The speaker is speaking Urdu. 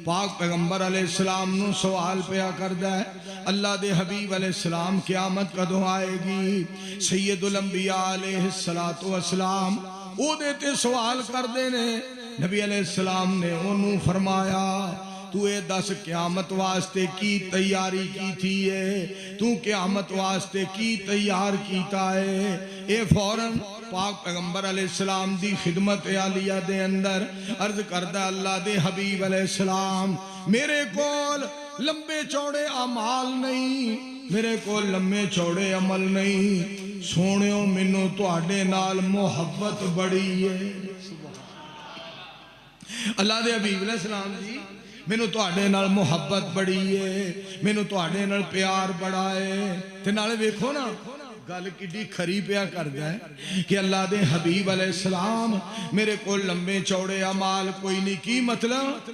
پاک پیغمبر علیہ السلام نو سوال پیا کردہ ہے اللہ دے حبیب علیہ السلام قیامت کدوں آئے گی؟ سید الانبیاء علیہ السلام او دیتے سوال کردے نے۔ نبی علیہ السلام نے انہوں فرمایا تو اے دس قیامت واسطے کی تیاری کی تھی ہے، تو قیامت واسطے کی تیار کیتا ہے؟ اے فوراً پاک پیغمبر علیہ السلام دی خدمت عالیہ دے اندر عرض کردہ اللہ دے حبیب علیہ السلام میرے کول لمبے چوڑے اعمال نہیں، میرے کول لمبے چوڑے عمل نہیں، سونیوں منو تواڈے نال محبت بڑی ہے۔ اللہ دے حبیب علیہ السلام جی مینوں تواڈے نال محبت بڑی ہے، مینوں تواڈے نال پیار بڑا ہے۔ تے نالے ویکھو نا گل کڈی کھری پیا کردا ہے کہ اللہ دے حبیب علیہ السلام میرے کو لمبے چوڑے اعمال کوئی نہیں، کی مطلب